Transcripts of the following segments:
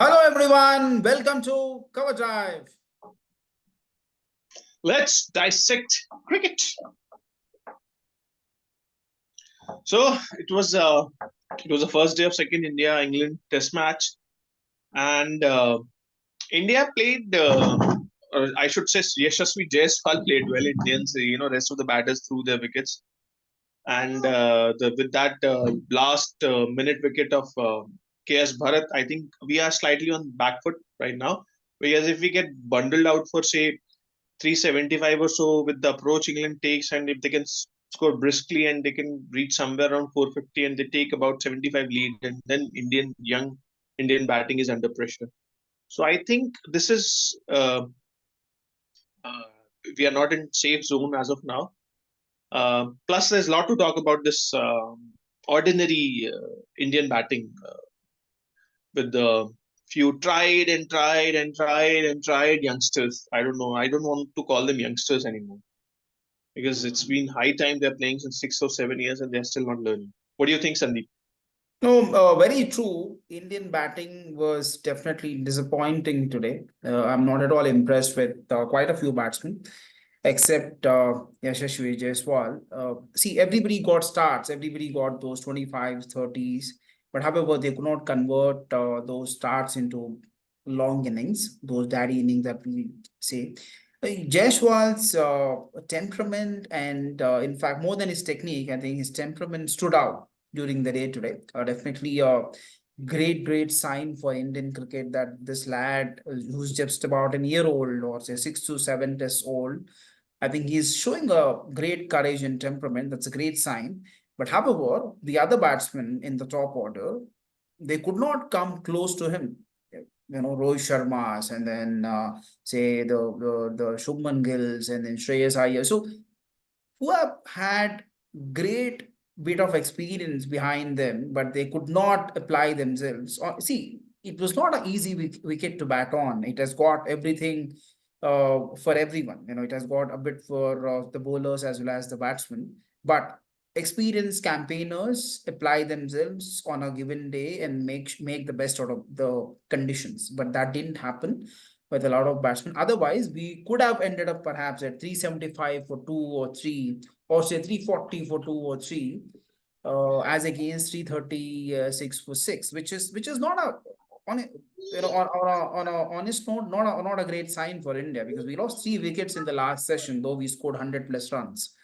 Hello everyone, welcome to Cover Drive. Let's dissect cricket. So it was the first day of second India England Test match, and India played. Or I should say Yashasvi Jaiswal played well. Indians, rest of the batters threw their wickets, and with that last minute wicket of KS Bharat, I think we are slightly on back foot right now. Because if we get bundled out for say 375 or so with the approach England takes, and if they can score briskly and they can reach somewhere around 450 and they take about 75 lead, and then young Indian batting is under pressure. So I think this is uh, we are not in safe zone as of now. Plus, there's a lot to talk about this ordinary Indian batting with the few tried and tried and tried and tried youngsters. I don't know. I don't want to call them youngsters anymore, because it's been high time they're playing since 6 or 7 years and they're still not learning. What do you think, Sandeep? No, very true. Indian batting was definitely disappointing today. I'm not at all impressed with quite a few batsmen, except Yashasvi Jaiswal. See, everybody got starts, everybody got those 25s, 30s, but however, they could not convert those starts into long innings, those daddy innings that we say. Jaiswal's temperament and, in fact, more than his technique, I think his temperament stood out during the day today. Definitely a great sign for Indian cricket that this lad who's just about an year old or say 6 to 7 years old, I think he's showing a great courage and temperament. That's a great sign. But however, the other batsmen in the top order, they could not come close to him. Rohit Sharma's and then say the Shubman Gills and then Shreyas Iyer. So who have had great bit of experience behind them, but they could not apply themselves. See, it was not an easy wicket to bat on. It has got everything for everyone. It has got a bit for the bowlers as well as the batsmen. But experienced campaigners apply themselves on a given day and make the best out of the conditions. But that didn't happen with a lot of batsmen. Otherwise, we could have ended up perhaps at 375 for 2 or 3, or say 340 for 2 or 3, as against 336 for 6, which is not a on a, on a honest note, not a great sign for India, because we lost 3 wickets in the last session, though we scored 100 plus runs.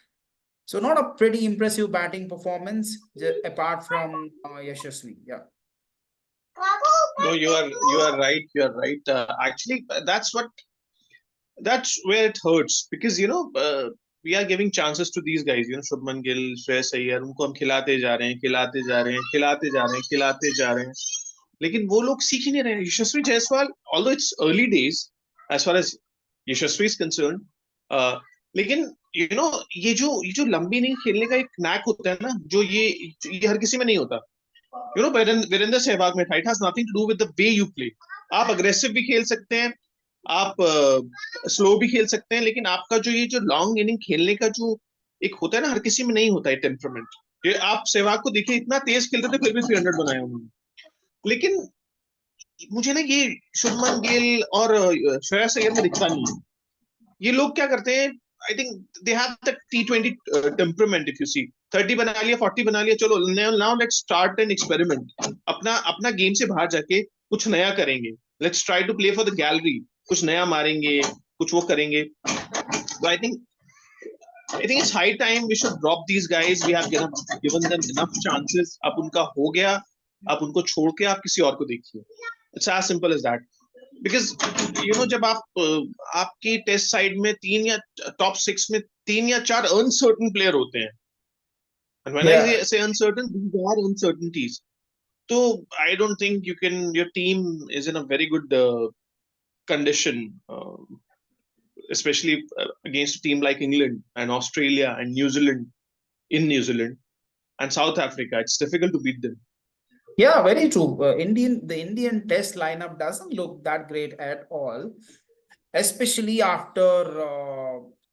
So not a pretty impressive batting performance, apart from Yashasvi. Yeah. No, you are right. You are right. Actually, that's where it hurts, because we are giving chances to these guys. Shubman Gill, Shreyas Iyer, उनको हम खिलाते जा रहे हैं, खिलाते जा रहे हैं, खिलाते जा रहे हैं, खिलाते जा रहे हैं, लेकिन वो लोग सीख ही नहीं रहे हैं. यशस्वी Jaiswal, although it's early days as far as Yashasvi is concerned, uh, लेकिन ये जो लंबी इनिंग खेलने का एक नैक होता है ना, जो ये हर किसी में नहीं होता. वीरेंद्र सहवाग में था. It has nothing to do with the way you play. आप अग्रेसिव भी खेल सकते हैं, आप स्लो भी खेल सकते हैं, लेकिन आपका जो लॉन्ग इनिंग खेलने का जो एक होता है ना, हर किसी में नहीं होता है टेम्परामेंट. ये आप सहवाग को देखिए, इतना तेज खेलते थे फिर भी 300 बनाए उन्होंने. लेकिन मुझे ना ये शुभमन गिल और श्रेयस अय्यर में दिखता नहीं है. ये लोग क्या करते हैं, I think they have the T20 temperament. If you see 30 बना लिया, 40 बना लिया, चलो now let's start an experiment. अपना अपना गेम से बाहर जाके कुछ नया करेंगे. Let's try to play for the gallery. कुछ नया मारेंगे, कुछ वो करेंगे. तो I think it's high time we should drop these guys. We have given them enough chances. अब उनका हो गया, आप उनको छोड़ के आप किसी और को देखिए. It's as simple as that. Because जब आपकी टेस्ट साइड में तीन या टॉप 6 में 3 या 4 अनसर्टन प्लेयर होते हैं, and when Yeah. I say uncertain, these are uncertainties. So I don't think your team is in a very good condition, especially against a team like England and Australia and New Zealand, in New Zealand and South Africa. It's difficult to beat them. Yeah, very true. The Indian test lineup doesn't look that great at all, especially after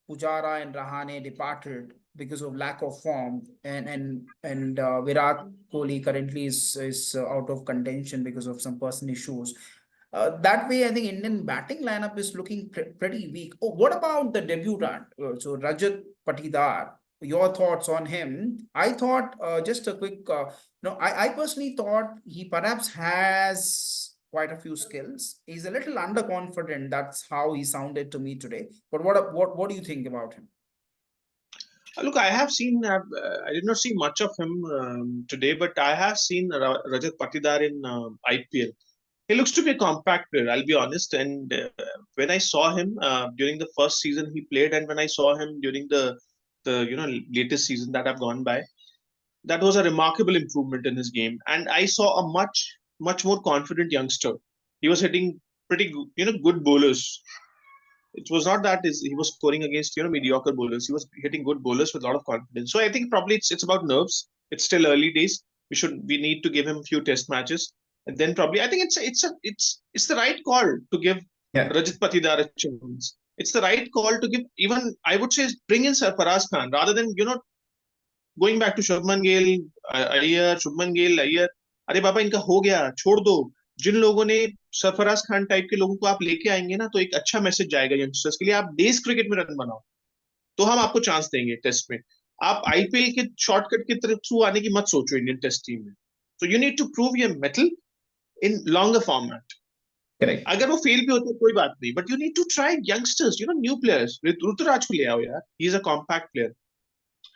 Pujara and Rahane departed because of lack of form, and Virat Kohli currently is out of contention because of some personal issues. That way, I think Indian batting lineup is looking pretty weak. Oh, what about the debutant? So Rajat Patidar, your thoughts on him? I thought just a quick, no, I personally thought he perhaps has quite a few skills. He's a little underconfident. That's how he sounded to me today. But what do you think about him? Look, I have seen. I did not see much of him today, but I have seen Rajat Patidar in IPL. He looks to be a compact player, I'll be honest. And when I saw him during the first season he played, and when I saw him during the latest season that have gone by, that was a remarkable improvement in his game. And I saw a much more confident youngster. He was hitting good bowlers. It was not that he was scoring against mediocre bowlers. He was hitting good bowlers with a lot of confidence. So I think probably it's about nerves. It's still early days. We need to give him a few test matches, and then probably I think it's the right call to give Yeah. Rajat Patidar a chance. It's the right call to give, even I would say, bring in Sarfaraz Khan rather than going back to Shubman Gill, Iyer. अरे बाबा इनका हो गया, छोड़ दो. जिन लोगों ने Sarfaraz Khan type के लोगों को आप लेके आएंगे ना, तो एक अच्छा मैसेज जाएगा यंगस्टर्स के लिए. आप देश क्रिकेट में रन बनाओ, तो हम आपको चांस देंगे टेस्ट में. आप आईपीएल के शॉर्टकट के थ्रू आने की मत सोचो इंडियन टेस्ट टीम में. So you need to prove your mettle in longer format. Correct. अगर वो फेल भी होते कोई बात नहीं, but you need to try youngsters, new players. Rituraj को ले आओ यार, he is a compact player.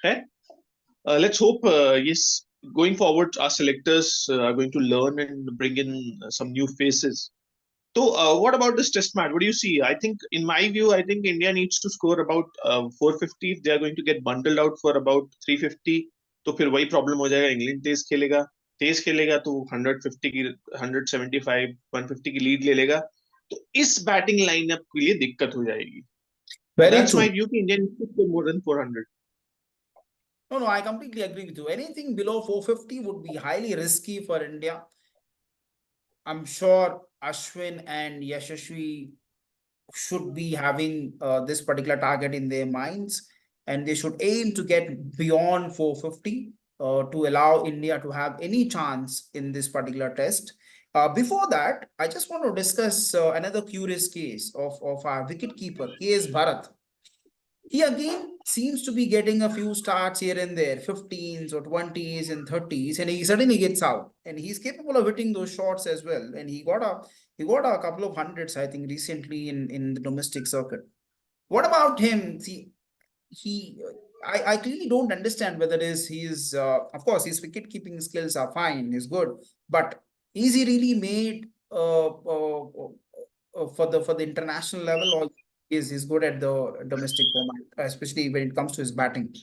है? Let's hope, yes, going forward, our selectors are going to learn and bring in some new faces. So, what about this test match? What do you see? I think, in my view, I think India needs to score about 450. They are going to get bundled out for about 350. तो फिर वही problem हो जाएगा. England तेज खेलेगा तो 150 की 175 150 की lead ले लेगा. तो इस बैटिंग लाइनअप के लिए दिक्कत हो जाएगी. Very That's my true. view कि India needs to score more than 400. No, I completely agree with you. Anything below 450 would be highly risky for India. I'm sure Ashwin and Yashasvi should be having this particular target in their minds, and they should aim to get beyond 450 to allow India to have any chance in this particular test. Before that, I just want to discuss another curious case of our wicketkeeper, K.S. Bharat. He again seems to be getting a few starts here and there, 15s or 20s and 30s, and he suddenly gets out. And he's capable of hitting those shots as well. And he got a couple of hundreds, I think, recently in the domestic circuit. What about him? See, I clearly don't understand whether he's of course his wicket keeping skills are fine, is good, but is he really made for the international level, or is good at the domestic format, especially when it comes to his batting?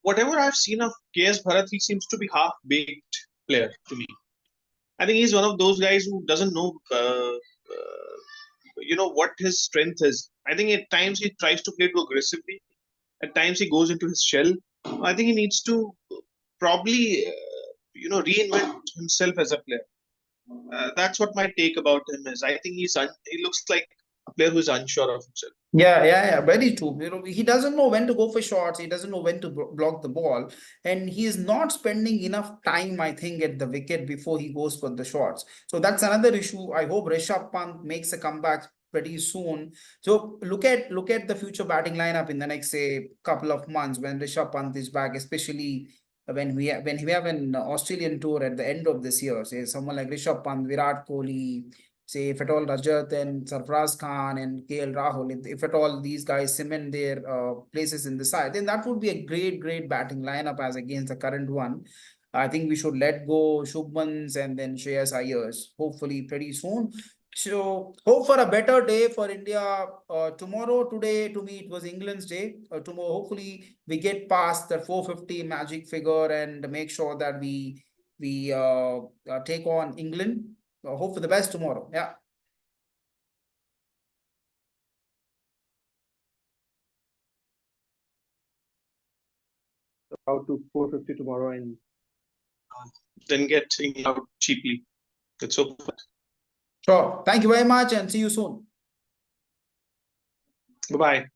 Whatever I've seen of KS Bharat, he seems to be half-baked player to me. I think he's one of those guys who doesn't know, what his strength is. I think at times he tries to play too aggressively. At times he goes into his shell. I think he needs to probably, reinvent himself as a player. That's what my take about him is. I think he looks like a player who is unsure of himself. Yeah, very true. He doesn't know when to go for shots. He doesn't know when to block the ball, and he is not spending enough time, I think, at the wicket before he goes for the shots. So that's another issue. I hope Rishabh Pant makes a comeback pretty soon. So look at the future batting lineup in the next, say, couple of months when Rishabh Pant is back, especially when we have an Australian tour at the end of this year. Say someone like Rishabh Pant, Virat Kohli, say if at all Rajat and Sarfaraz Khan and KL Rahul, if at all these guys cement their places in the side, then that would be a great batting lineup as against the current one. I think we should let go Shubmans and then Shreyas Iyers hopefully pretty soon. So hope for a better day for India tomorrow. Today, to me, it was England's day. Tomorrow, hopefully, we get past the 450 magic figure and make sure that we take on England. Hope for the best tomorrow. Yeah. Out to 450 tomorrow and then get out cheaply. Let's hope. Sure. Thank you very much and see you soon. Bye-bye.